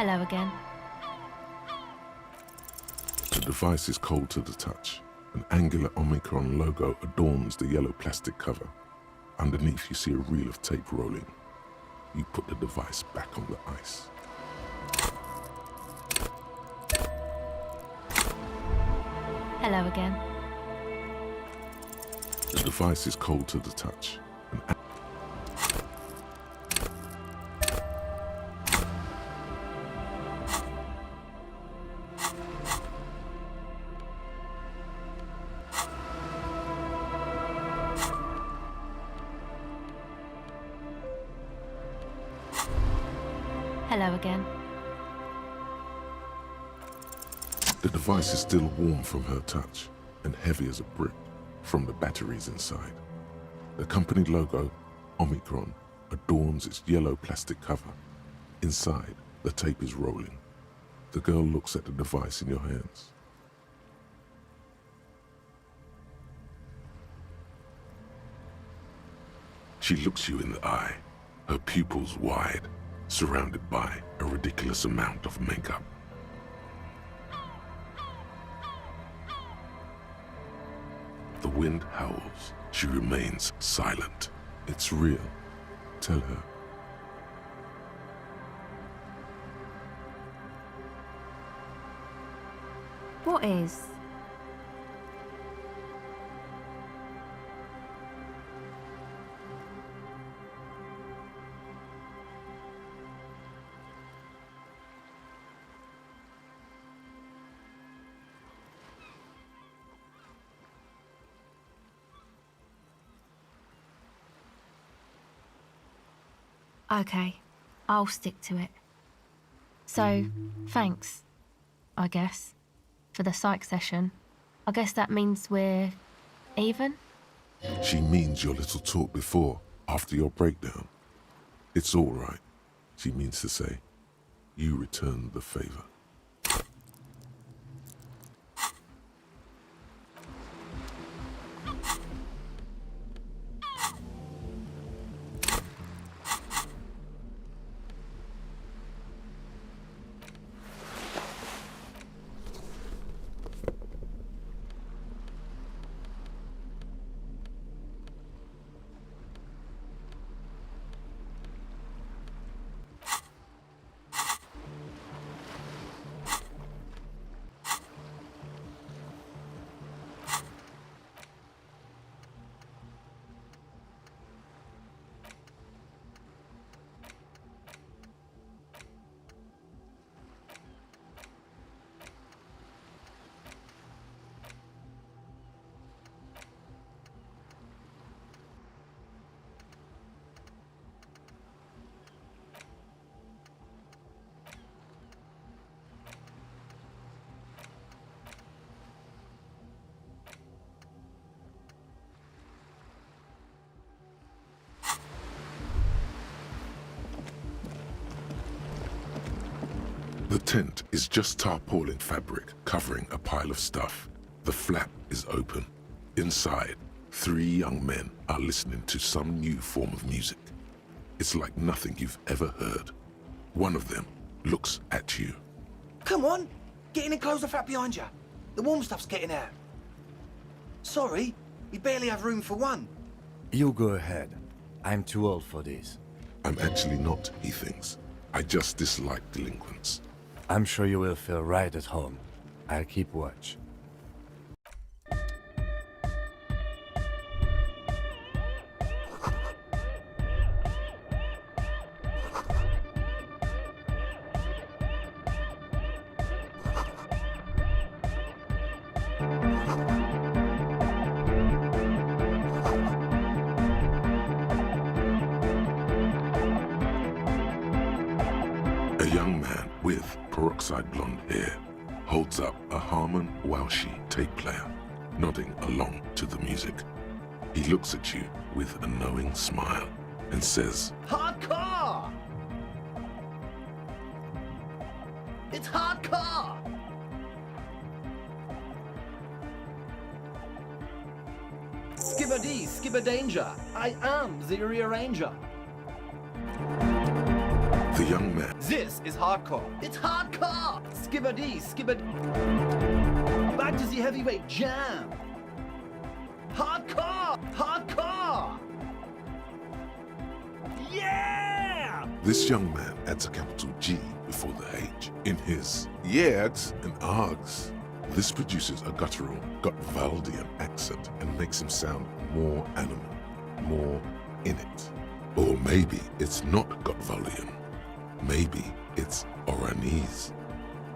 Hello again. The device is cold to the touch. An angular Omicron logo adorns the yellow plastic cover. Underneath, you see a reel of tape rolling. You put the device back on the ice. Hello again. The device is cold to the touch. Hello again. The device is still warm from her touch and heavy as a brick from the batteries inside. The company logo, Omicron, adorns its yellow plastic cover. Inside, the tape is rolling. The girl looks at the device in your hands. She looks you in the eye, her pupils wide, surrounded by a ridiculous amount of makeup. The wind howls. She remains silent. It's real. Tell her. What is? Okay, I'll stick to it. So, thanks, I guess, for the psych session. I guess that means we're even? She means your little talk before, after your breakdown. It's all right, she means to say. You returned the favor. The tent is just tarpaulin fabric covering a pile of stuff. The flap is open. Inside, 3 young men are listening to some new form of music. It's like nothing you've ever heard. One of them looks at you. Come on, get in and close the flap behind you. The warm stuff's getting out. Sorry, we barely have room for one. You go ahead. I'm too old for this. I'm actually not, he thinks. I just dislike delinquents. I'm sure you will feel right at home. I'll keep watch. A young man with peroxide blonde hair holds up a Harman Walshi tape player, nodding along to the music. He looks at you with a knowing smile and says, Hardcore! It's hardcore! Skibber-dee, skibber danger. I am the rearranger. The young man This is hardcore. It's hardcore! Skibbity, skibbity. Back to the heavyweight jam. Hardcore! Hardcore! Yeah! This young man adds a capital G before the H in his yeags and args. This produces a guttural, Gutwaldian accent and makes him sound more animal, more in it. Or maybe it's not Gutwaldian. Maybe it's Oranese.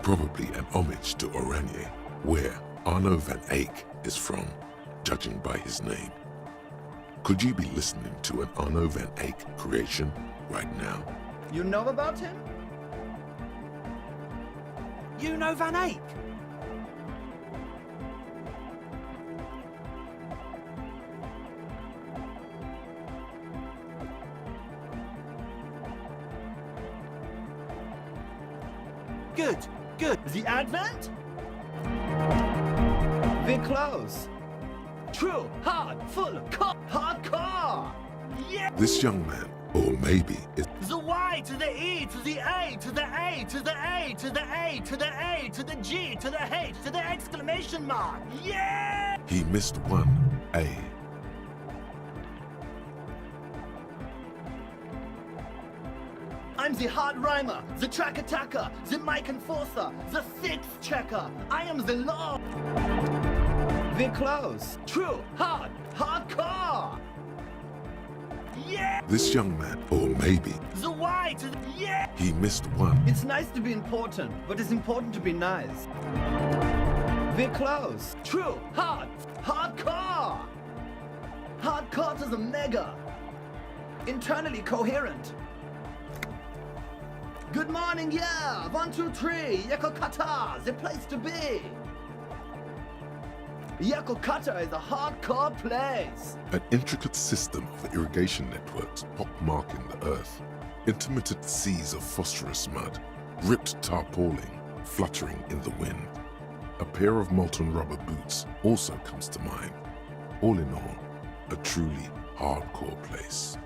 Probably an homage to Oranje, where Arno van Eyck is from, judging by his name. Could you be listening to an Arno van Eyck creation right now? You know about him? You know Van Eyck? Good, good. The Advent? We're close. True, hard, full, hardcore! Yeah! This young man, or maybe it's The Y to the E to the A to the A to the A to the A to the A to the G to the H to the exclamation mark. Yeah! he missed one A. I'm the hard rhymer, the track attacker, the mic enforcer, the sixth checker. I am the law. We're close. True, hard, hardcore. Yeah! This young man, or maybe The Y to the yeah! he missed one. It's nice to be important, but it's important to be nice. We're close. True, hard, hardcore. Hardcore to the mega. Internally coherent. Good morning, yeah. 1, 2, 3. Yakokata, the place to be. Yakokata is a hardcore place. An intricate system of irrigation networks pockmarking the earth. Intermittent seas of phosphorus mud, ripped tarpaulin fluttering in the wind. A pair of molten rubber boots also comes to mind. All in all, a truly hardcore place.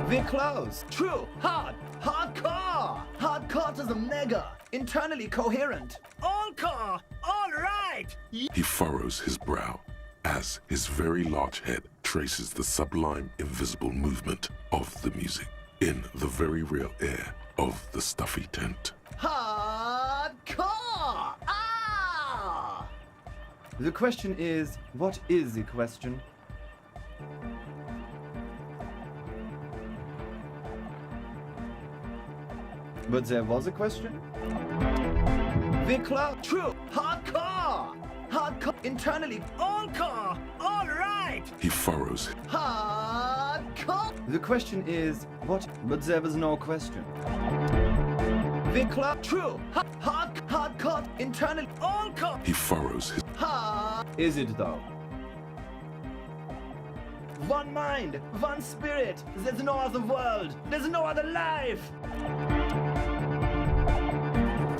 We're close. True, hard, hardcore. Hardcore to the mega. Internally coherent. All core, all right. He furrows his brow as his very large head traces the sublime invisible movement of the music in the very real air of the stuffy tent. Hardcore! Ah! The question is, what is the question? But there was a question? We're close. True. Hardcore! Hardcore. Internally. All core. All right. He furrows. Hardcore. The question is, what? But there was no question. We're close. True. Hardcore. Internally. All core. He furrows his. Is it though? One mind, one spirit. There's no other world. There's no other life.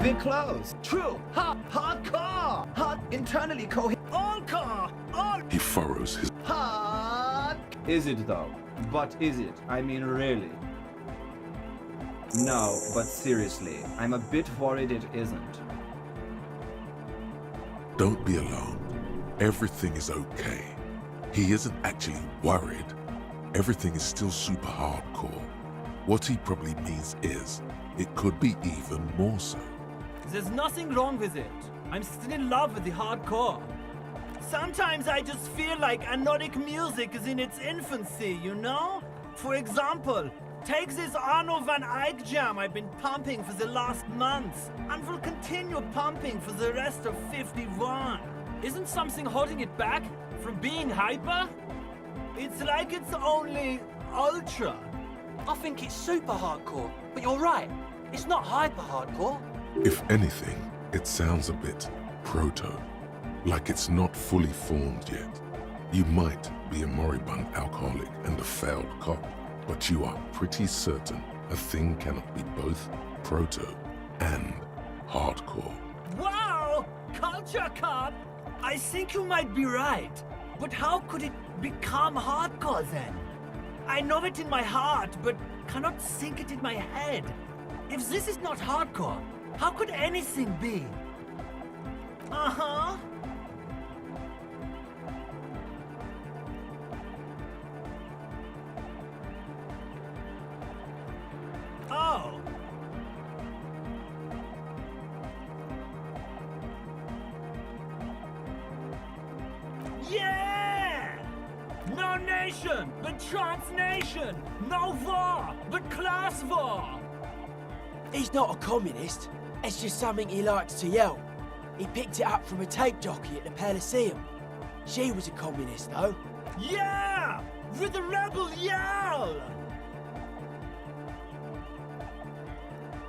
We're close. True. Hardcore. Hard. Internally coherent. All core. All. He furrows his. Hard. Is it though? But is it? I mean, really? No, but seriously, I'm a bit worried it isn't. Don't be alarmed. Everything is okay. He isn't actually worried. Everything is still super hardcore. What he probably means is, it could be even more so. There's nothing wrong with it. I'm still in love with the hardcore. Sometimes I just feel like anodic music is in its infancy, you know? For example, take this Arno van Eyck jam I've been pumping for the last months, and will continue pumping for the rest of 51. Isn't something holding it back from being hyper? It's like it's only ultra. I think it's super hardcore, but you're right. It's not hyper hardcore. If anything, it sounds a bit proto, like it's not fully formed yet. You might be a moribund alcoholic and a failed cop, but you are pretty certain a thing cannot be both proto and hardcore. Wow! Culture cop! I think you might be right. But how could it become hardcore then? I know it in my heart, but cannot sink it in my head. If this is not hardcore, how could anything be? Uh-huh. Oh. Yeah! No nation, but transnation. No war, but class war. He's not a communist. It's just something he likes to yell. He picked it up from a tape jockey at the Elysium. She was a communist, though. Yeah! With the rebel yell!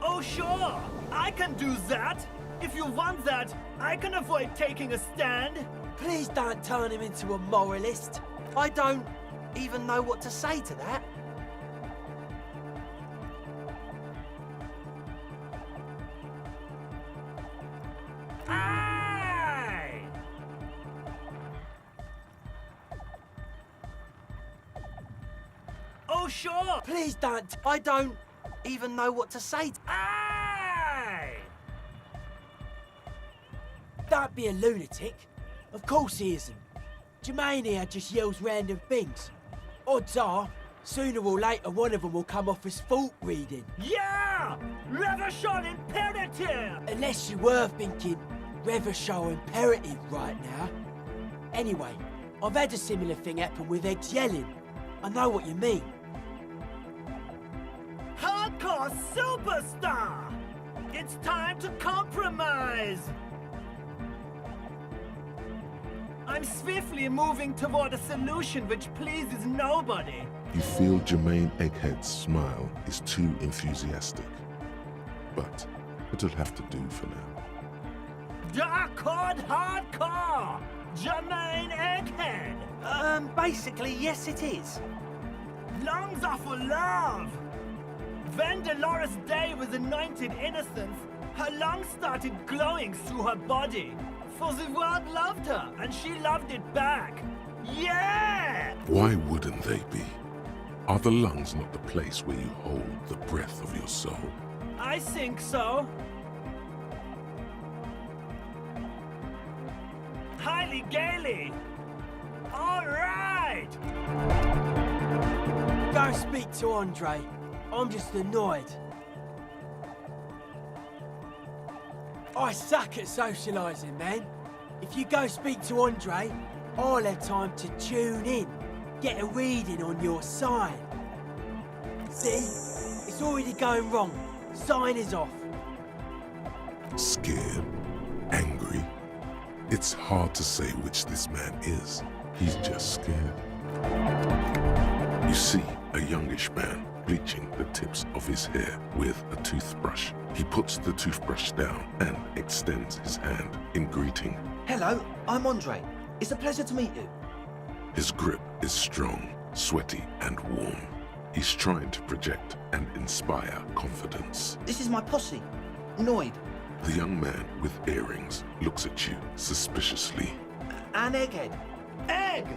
Oh, sure! I can do that! If you want that, I can avoid taking a stand. Please don't turn him into a moralist. I don't even know what to say to that. Aye! Oh, sure! Please don't. I don't even know what to say. Aye! Don't be a lunatic. Of course he isn't. Jermaine here just yells random things. Odds are, sooner or later one of them will come off as fault reading. Yeah! Revolution imperative! Unless you were thinking Revolution imperative right now. Anyway, I've had a similar thing happen with eggs yelling. I know what you mean. Hardcore superstar! It's time to compromise! I'm swiftly moving toward a solution which pleases nobody. You feel Jermaine Egghead's smile is too enthusiastic. But it'll have to do for now. Dark-cord hardcore! Jermaine Egghead! Basically, yes it is. Lungs are for love! When Dolores Day was anointed innocence, her lungs started glowing through her body. For the world loved her, and she loved it back. Yeah! Why wouldn't they be? Are the lungs not the place where you hold the breath of your soul? I think so. Highly gaily. All right! Go speak to Andre. I'm just annoyed. I suck at socialising, man. If you go speak to Andre, I'll have time to tune in, get a reading on your sign. See? It's already going wrong. Sign is off. Scared? Angry? It's hard to say which this man is. He's just scared. You see a youngish man bleaching the tips of his hair with a toothbrush. He puts the toothbrush down and extends his hand in greeting. Hello, I'm Andre. It's a pleasure to meet you. His grip is strong, sweaty, and warm. He's trying to project and inspire confidence. This is my posse, Noid. The young man with earrings looks at you suspiciously. And Egghead. Egg!